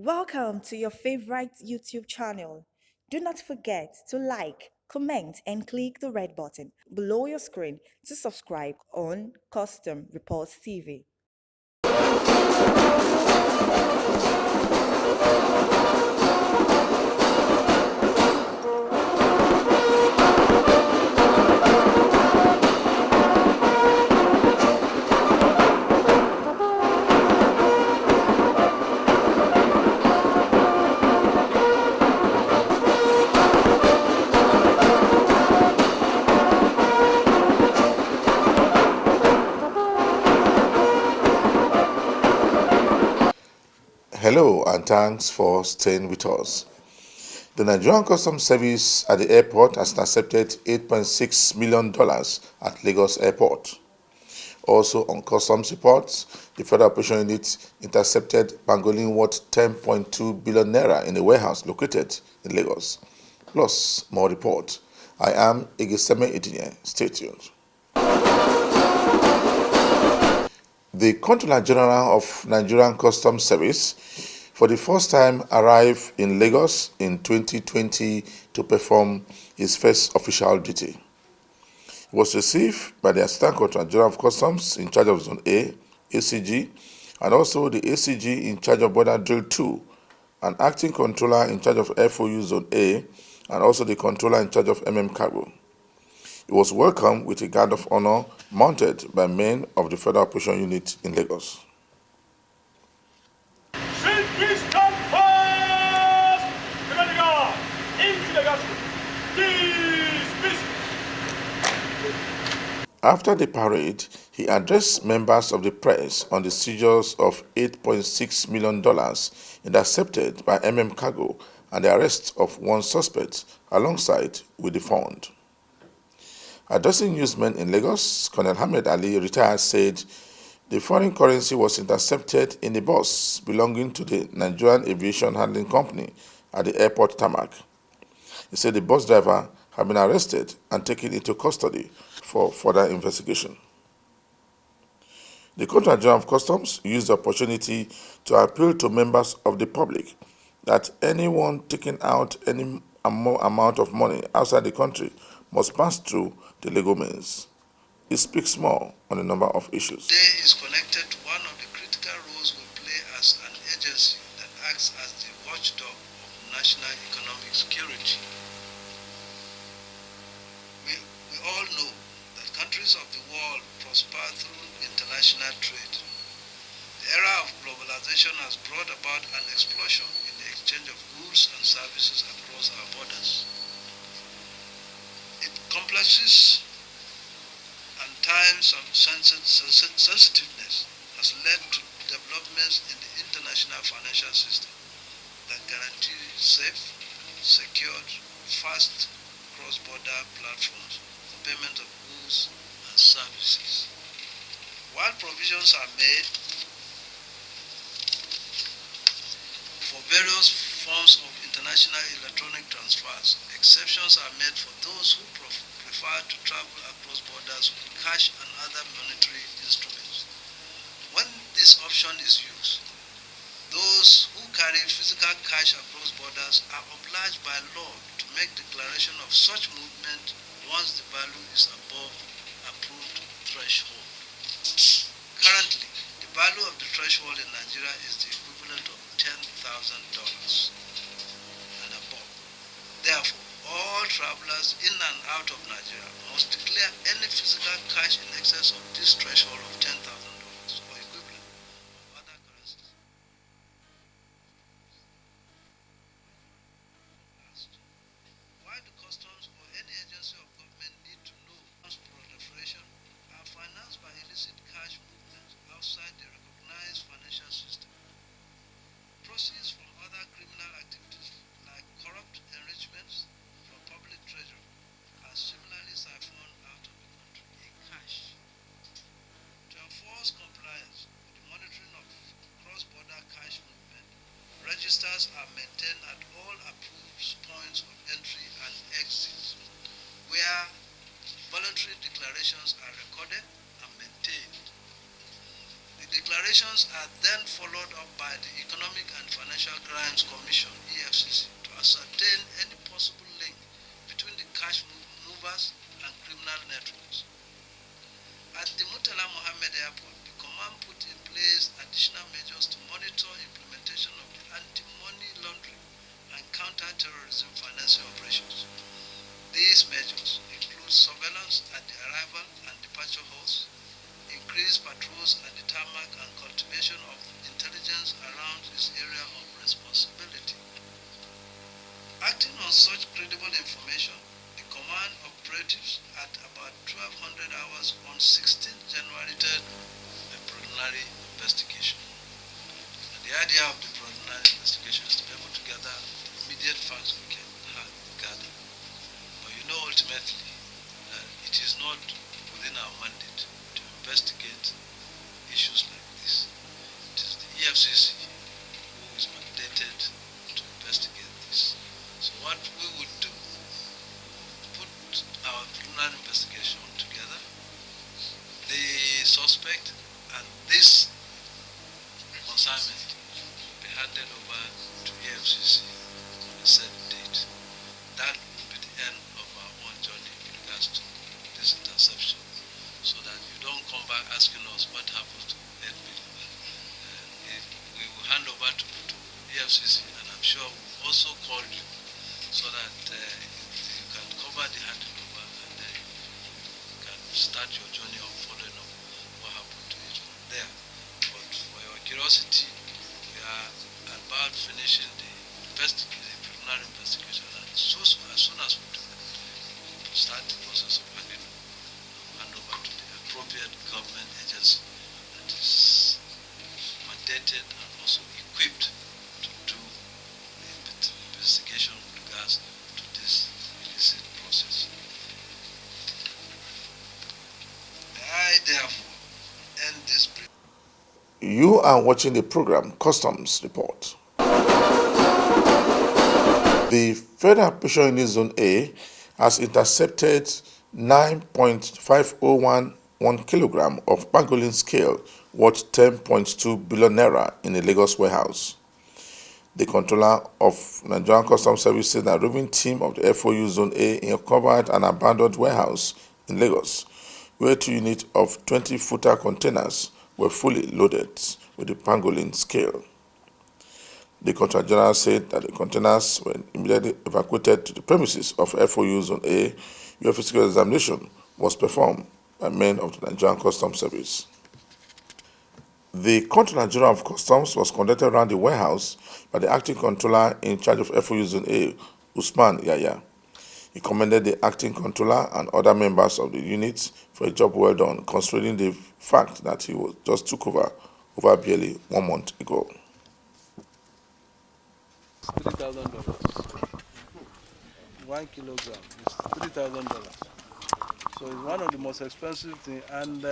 Welcome to your favorite YouTube channel. Do not forget to like, comment, and click the red button below your screen to subscribe on Custom Reports TV. Hello and thanks for staying with us. The Nigerian Customs Service at the airport has intercepted $8.6 million at Lagos Airport. Also on customs reports, the Federal Operation Unit intercepted pangolin worth 10.2 billion naira in a warehouse located in Lagos. Plus, more report. I am Igiseme Idinye. Stay tuned. The Controller General of Nigerian Customs Service for the first time arrived in Lagos in 2020 to perform his first official duty. He was received by the Assistant Controller General of Customs in charge of Zone A, ACG, and also the ACG in charge of Border Drill 2, an acting controller in charge of FOU Zone A, and also the controller in charge of Cargo. He was welcomed with a guard of honor mounted by men of the Federal Operation Unit in Lagos. After the parade, he addressed members of the press on the seizures of $8.6 million intercepted by Cargo and the arrest of one suspect alongside with the fund. Addressing newsmen in Lagos, Colonel Ahmed Ali, retired, said the foreign currency was intercepted in a bus belonging to the Nigerian Aviation Handling Company at the airport tarmac. He said the bus driver had been arrested and taken into custody for further investigation. The Controller General of Customs used the opportunity to appeal to members of the public that anyone taking out any amount of money outside the country must pass through the legal means. It speaks more on a number of issues. Today is connected to one of the critical roles we play as an agency that acts as the watchdog of national economic security. We all know that countries of the world prosper through international trade. The era of globalization has brought about an explosion in the exchange of goods and services across our borders. It complexes and times of sensitiveness has led to developments in the international financial system that guarantee safe, secured, fast cross-border platforms for payment of goods and services. While provisions are made for various forms of international electronic transfers, exceptions are made for those who prefer to travel across borders with cash and other monetary instruments. When this option is used, those who carry physical cash across borders are obliged by law to make declaration of such movement once the value is above approved threshold. Currently, the value of the threshold in Nigeria is the equivalent of $10,000 and above. Therefore, all travelers in and out of Nigeria must declare any physical cash in excess of this threshold of $10,000 or equivalent of other currencies. Why do customs or any agency of government need to know proliferation are financed by illicit cash movements outside the recognized financial system? Proceeds from other criminal activities like corrupt enrichments from public treasury are similarly siphoned out of the country in cash. To enforce compliance with the monitoring of cross-border cash movement, registers are maintained at all approved points of entry and exit, where voluntary declarations are recorded and maintained. The declarations are then followed up by the Economic and Financial Crimes Commission, EFCC, to ascertain any possible link between the cash movers and criminal networks. At the Murtala Mohammed Airport, the command put in place additional measures to monitor implementation of the anti-money laundering and counter-terrorism financing operations. These measures include surveillance at the arrival and departure halls, increased patrols at the tarmac, and cultivation of intelligence around this area of responsibility. Acting on such credible information, the command operatives at about 1200 hours on 16th January did a preliminary investigation. And the idea of the preliminary investigation is to be able to gather the immediate facts we can gather. But you know ultimately that it is not within our mandate to investigate issues like this. It is the EFCC who is mandated to investigate this. So what we would do, put our preliminary investigation together, the suspect, and this consignment will be handed over to EFCC on a set date. That will be the end of our own journey with regards to this interception, so that you don't come back asking us what happened to 8 billion. We will hand over to EFCC, and I'm sure we'll also call you so that you can cover the handing over, and then you can start your journey of following up what happened to it from there. But for your curiosity, we are about finishing the preliminary investigation, and as soon as we do that, we'll start the process of handing over to the appropriate government agency that is mandated and also equipped to do the investigation with regards to this illicit process. May I therefore end this brief. You are watching the program Customs Report. The Federal Operation Unit Zone A has intercepted 9.5011 kilogram of pangolin scale worth 10.2 billion naira in a Lagos warehouse. The controller of Nigerian Customs Service said that a roving team of the FOU Zone A uncovered an abandoned warehouse in Lagos, where 2 units of 20-footer containers were fully loaded with the pangolin scale. The Controller General said that the containers were immediately evacuated to the premises of FOU Zone A, where physical examination was performed by men of the Nigerian Customs Service. The Controller General of Customs was conducted around the warehouse by the acting controller in charge of FOU Zone A, Usman Yaya. He commended the acting controller and other members of the unit for a job well done, considering the fact that he just took over barely 1 month ago. $3,000. 1 kilogram is $3,000. So it's one of the most expensive things. And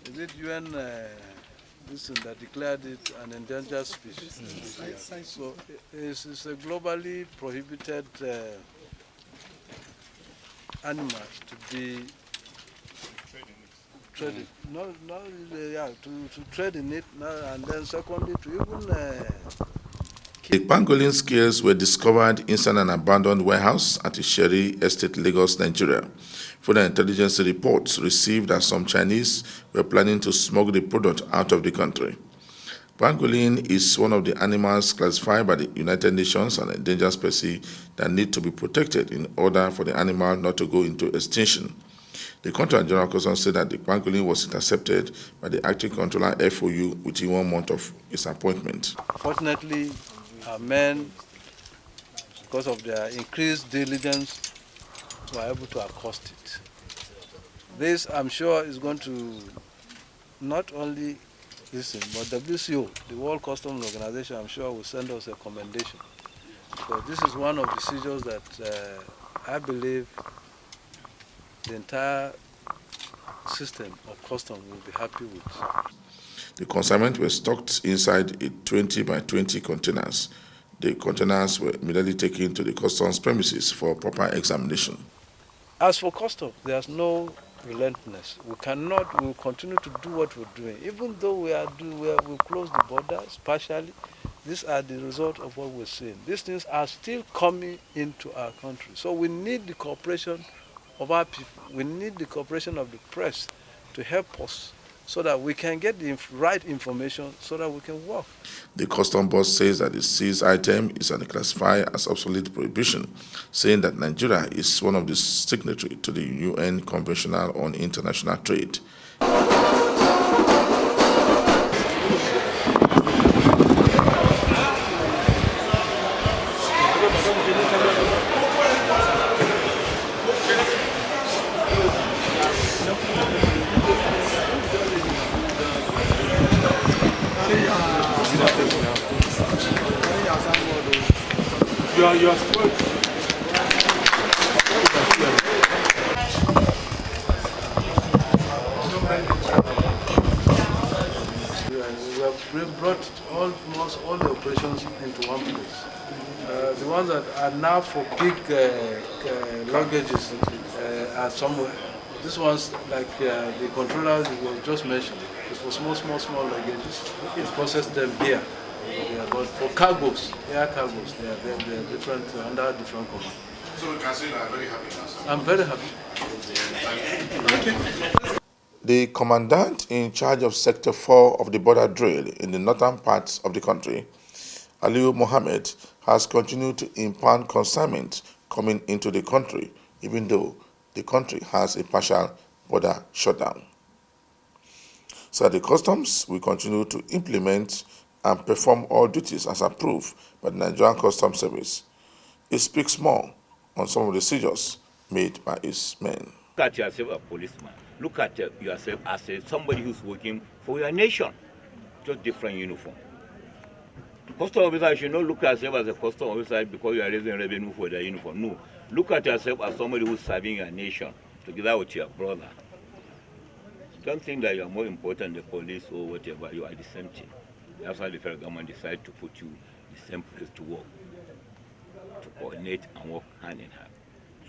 is it UN this thing that declared it an endangered species? So it's a globally prohibited animal to be traded. To trade in it, and then secondly to even. The pangolin scales were discovered inside an abandoned warehouse at Isheri Estate, Lagos, Nigeria. Further intelligence reports received that some Chinese were planning to smuggle the product out of the country. Pangolin is one of the animals classified by the United Nations as an endangered species that need to be protected in order for the animal not to go into extinction. The Controller General of Customs said that the pangolin was intercepted by the acting controller FOU within 1 month of his appointment. Fortunately, our men, because of their increased diligence, were able to accost it. This, I'm sure, is going to not only listen, but WCO, the World Customs Organization, I'm sure will send us a commendation. Because this is one of the seizures that I believe the entire system of customs will be happy with. The consignment were stocked inside a 20 by 20 containers. The containers were immediately taken to the customs premises for proper examination. As for customs, there's no relentlessness. We will continue to do what we're doing. Even though we close the borders partially, these are the result of what we're seeing. These things are still coming into our country. So we need the cooperation of our people. We need the cooperation of the press to help us so that we can get the right information so that we can work. The custom boss says that the seized item is classified as obsolete prohibition, saying that Nigeria is one of the signatories to the UN Convention on International Trade. You are spoiled. We have brought almost all the operations into one place. The ones that are now for big luggages are somewhere. This one's like the controllers you was just mentioned. It's for small luggages. We process them here. Yeah, but for cargos, air cargos, they are different, under different command. So we can say that I'm very happy now, sir. I'm very happy. The commandant in charge of Sector 4 of the border drill in the northern parts of the country, Aliyu Mohammed, has continued to impound consignment coming into the country, even though the country has a partial border shutdown. So the customs will continue to implement and perform all duties as approved by the Nigerian Customs Service. It speaks more on some of the seizures made by its men. Look at yourself as a policeman. Look at yourself as somebody who's working for your nation. Just different uniform. Custom officer should not look at yourself as a custom officer because you are raising revenue for the uniform. No. Look at yourself as somebody who's serving your nation together with your brother. Don't think that you are more important than the police or whatever. You are the same thing. That's why the federal government decided to put you the same place to work, to coordinate and work hand in hand.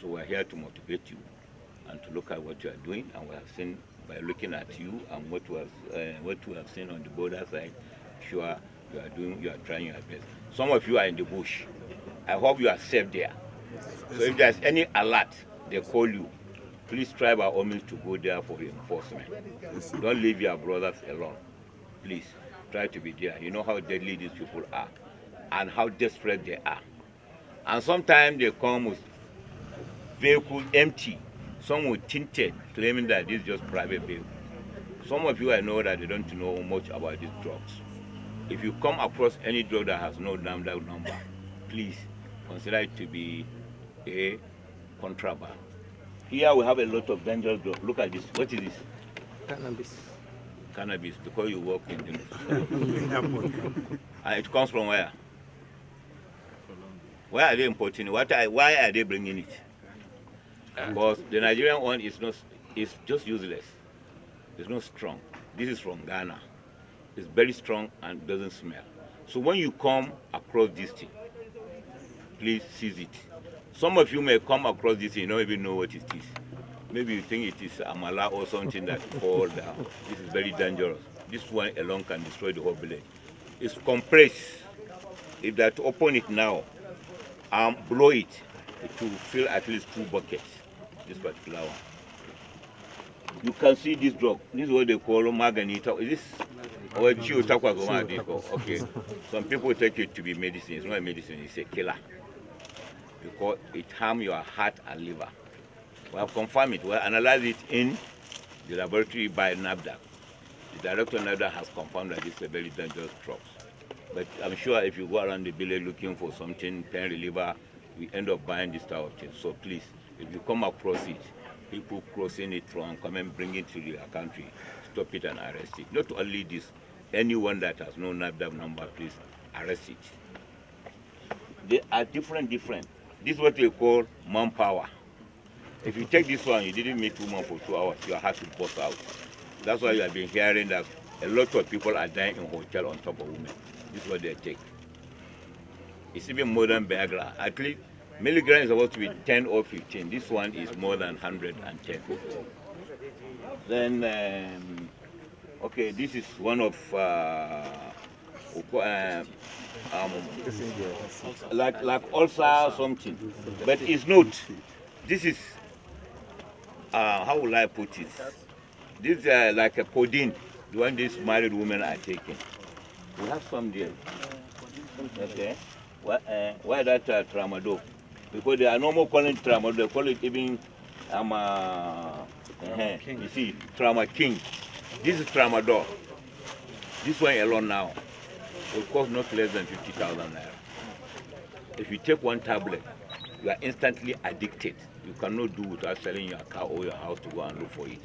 So we're here to motivate you and to look at what you are doing, and we have seen by looking at you and what we have seen on the border side, sure you are trying your best. Some of you are in the bush. I hope you are safe there. So if there's any alert, they call you. Please try by all means to go there for reinforcement. Don't leave your brothers alone. Please try to be there. You know how deadly these people are and how desperate they are. And sometimes they come with vehicles empty, some with tinted, claiming that this is just private vehicle. Some of you I know that they don't know much about these drugs. If you come across any drug that has no number, please consider it to be a contraband. Here we have a lot of dangerous drugs. Look at this. What is this? Cannabis, because you work in the and it comes from where? Where are they importing it? Why are they bringing it? Because the Nigerian one is just useless. It's not strong. This is from Ghana. It's very strong and doesn't smell. So when you come across this thing, please seize it. Some of you may come across this and you don't even know what it is. Maybe you think it is amala or something that fall down. This is very dangerous. This one alone can destroy the whole village. It's compressed. If they are to open it now and blow it, it will fill at least 2 buckets, this particular one. You can see this drug. This is what they call marganita. Is this? Or okay. Some people take it to be medicine. It's not a medicine, it's a killer. Because it harms your heart and liver. We have confirmed it. We have analyzed it in the laboratory by NAFDAC. The director of NAFDAC has confirmed that it's a very dangerous drug. But I'm sure if you go around the village looking for something, pain reliever, we end up buying this type of thing. So please, if you come across it, people crossing it from coming, bring it to your country, stop it and arrest it. Not only this, anyone that has no NAFDAC number, please arrest it. They are different. This is what they call manpower. If you take this one, you didn't meet woman for 2 hours, your heart will burst out. That's why you have been hearing that a lot of people are dying in hotel on top of women. This is what they take. It's even more than Viagra. At least milligram is supposed to be 10 or 15. This one is more than 110. Then, okay, this is one of like ulcer something, but it's not. This is how will I put it? This is like a codeine, the one these married women are taking. We have some there. Okay. Why that tramadol? Because they are no more calling it tramadol. They call it even you see, trauma king. This is tramadol. This one alone now will cost not less than 50,000 naira. If you take one tablet, you are instantly addicted. You cannot do without selling your car or your house to go and look for it.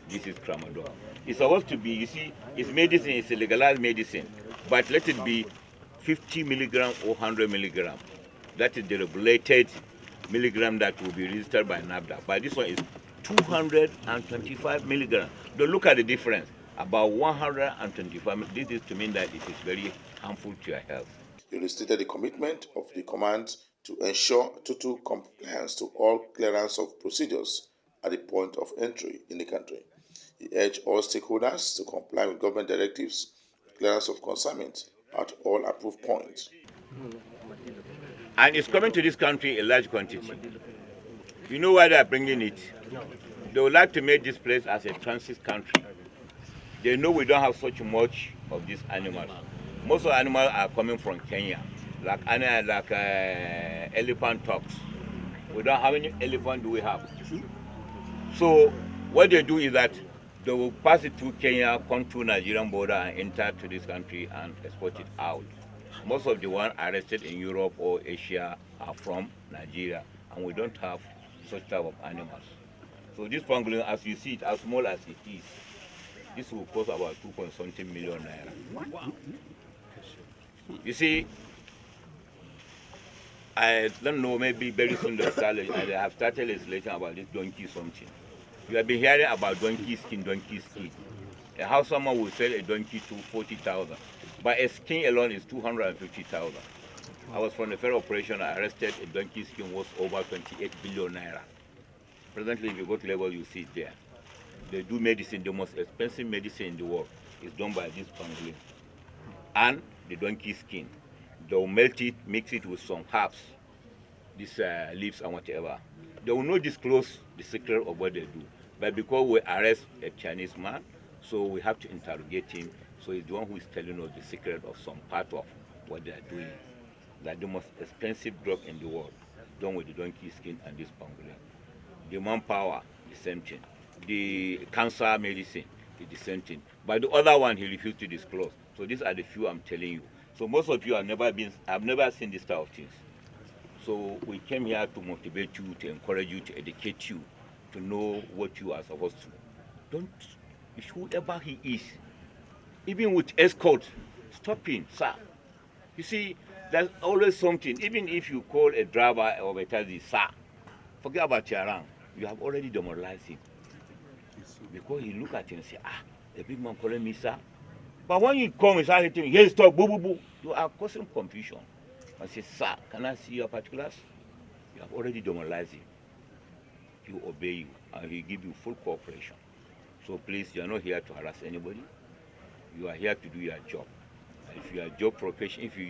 This is tramadol. It's supposed to be, you see, it's medicine, it's a legalized medicine, but let it be 50 milligram or 100 milligram. That is the regulated milligram that will be registered by NAFDA. But this one is 225 milligram. Don't look at the difference. About 125. This is to mean that it is very harmful to your health. He restated the commitment of the command to ensure total compliance to all clearance of procedures at the point of entry in the country. He urged all stakeholders to comply with government directives, clearance of consignment at all approved points. And it's coming to this country in large quantity. You know why they are bringing it? They would like to make this place as a transit country. They know we don't have such much of these animals. Most of the animals are coming from Kenya, like elephant tucks. We don't have any elephant, do we have? So what they do is that they will pass it through Kenya, come to Nigerian border and enter to this country and export it out. Most of the ones arrested in Europe or Asia are from Nigeria, and we don't have such type of animals. So this pangolin, as you see it, as small as it is, this will cost about 2.something million naira. You see, I don't know, maybe very soon they have started legislating about this donkey something. You have been hearing about donkey skin. How someone will sell a donkey to 40,000. But a skin alone is 250,000. I was from the federal operation, I arrested a donkey skin was over 28 billion naira. Presently, if you go to Lagos, you see it there. They do medicine, the most expensive medicine in the world is done by this pangolin. And the donkey skin. They'll melt it, mix it with some herbs, these leaves and whatever. They will not disclose the secret of what they do. But because we arrest a Chinese man, so we have to interrogate him. So he's the one who is telling us the secret of some part of what they are doing. That the most expensive drug in the world, done with the donkey skin and this pangolin. The manpower, the same thing. The cancer medicine is the same thing. But the other one, he refused to disclose. So these are the few I'm telling you. So most of you have never seen this type of things. So we came here to motivate you, to encourage you, to educate you, to know what you are supposed to. Don't, whoever he is, even with escort, stop him, sir. You see, there's always something. Even if you call a driver or a taxi, sir, forget about your rank. You have already demoralized him. Because he look at you and say, the big man calling me sir. But when you come and start hitting, hey, stop, boo, boo, boo, you are causing confusion. I say, sir, can I see your particulars? You have already demoralized him. He will obey you, and he will give you full cooperation. So please, you are not here to harass anybody. You are here to do your job. And if you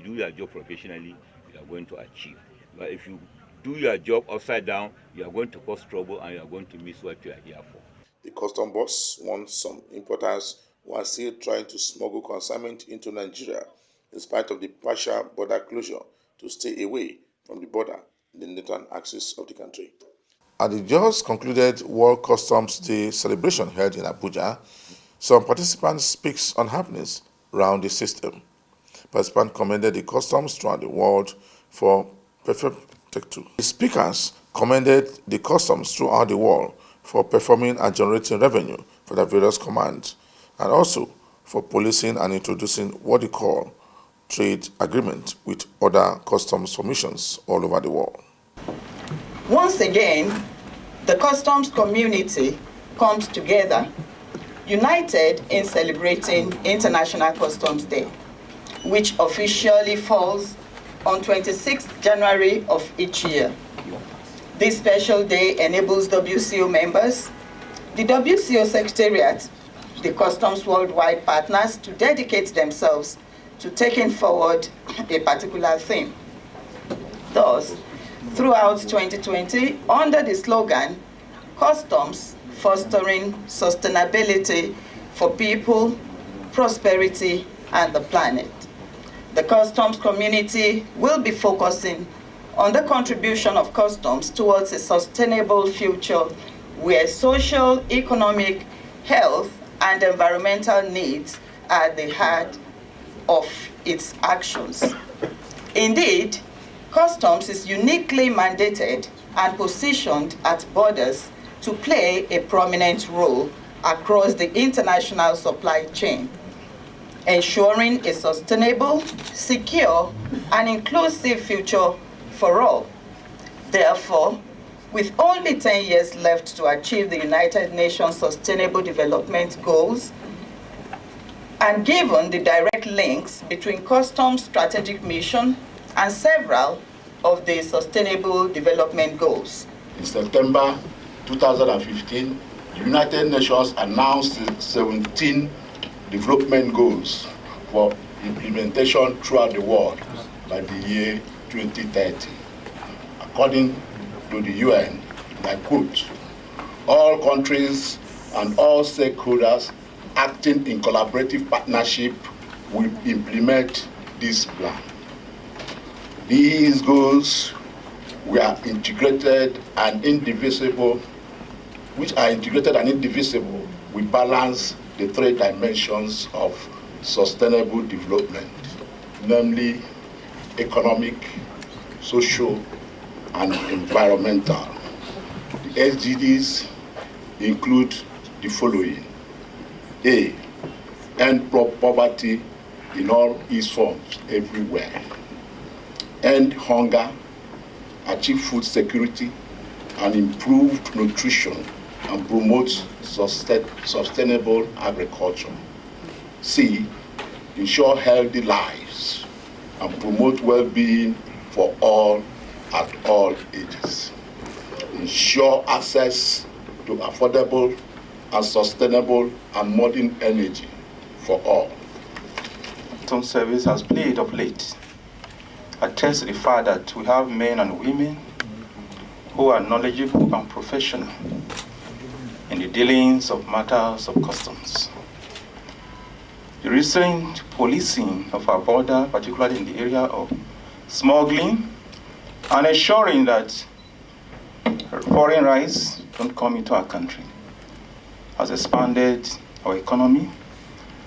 do your job professionally, you are going to achieve. But if you do your job upside down, you are going to cause trouble and you are going to miss what you are here for. The custom boss warned some importers who are still trying to smuggle consignment into Nigeria in spite of the partial border closure to stay away from the border in the northern axis of the country. At the just concluded World Customs Day celebration held in Abuja, some participants speak on happenings around the system. Participants commended the customs throughout the world for perfect. The speakers commended the customs throughout the world for performing and generating revenue for their various commands, and also for policing and introducing what they call trade agreement with other customs formations all over the world. Once again, the customs community comes together, united in celebrating International Customs Day, which officially falls on 26th January of each year. This special day enables WCO members, The WCO Secretariat, the Customs Worldwide partners to dedicate themselves to taking forward a particular theme. Thus, throughout 2020, under the slogan, Customs Fostering Sustainability for People, Prosperity, and the Planet, the customs community will be focusing on the contribution of customs towards a sustainable future where social, economic, health, and environmental needs are at the heart of its actions. Indeed, customs is uniquely mandated and positioned at borders to play a prominent role across the international supply chain, ensuring a sustainable, secure, and inclusive future for all. Therefore, with only 10 years left to achieve the United Nations Sustainable Development Goals, and given the direct links between customs strategic mission and several of the Sustainable Development Goals. In September 2015, the United Nations announced 17 development goals for implementation throughout the world by the year 2030. According to the UN, and I quote, all countries and all stakeholders acting in collaborative partnership will implement this plan. These goals were integrated and indivisible, we balance the three dimensions of sustainable development, namely economic, social, and environmental. The SDGs include the following. A, end poverty in all its forms everywhere. End hunger, achieve food security, and improved nutrition, and promote sustainable agriculture. C, ensure healthy lives and promote well-being for all at all ages. Ensure access to affordable and sustainable and modern energy for all. Some service has played of late attests to the fact that we have men and women who are knowledgeable and professional in the dealings of matters of customs. The recent policing of our border, particularly in the area of smuggling, and ensuring that foreign rice don't come into our country, has expanded our economy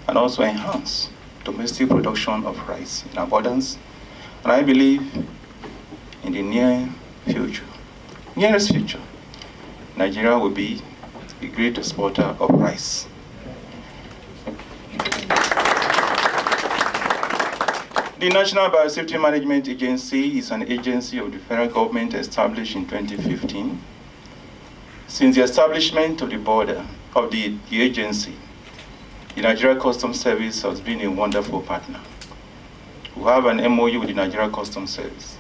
and also enhanced domestic production of rice in abundance. And I believe in the nearest future, Nigeria will be a great exporter of rice. The National Biosafety Management Agency is an agency of the federal government established in 2015. Since the establishment of the agency, the Nigeria Customs Service has been a wonderful partner. We have an MOU with the Nigeria Customs Service.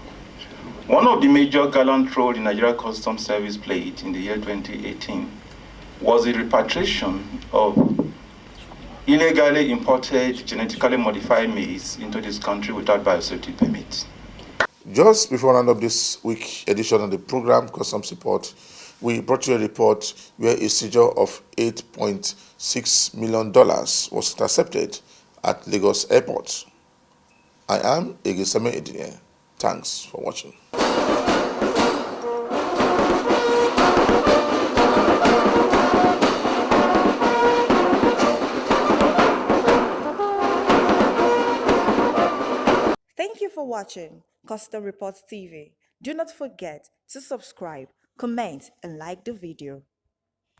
One of the major gallant roles the Nigeria Customs Service played in the year 2018 was the repatriation of illegally imported genetically modified maize into this country without biosafety permit. Just before round up this week edition of the program, Customs Report, we brought you a report where a seizure of $8.6 million was intercepted at Lagos Airport. I am Egisame Edine. Thanks for watching. Thank you for watching Custom Reports TV. Do not forget to subscribe, comment, and like the video.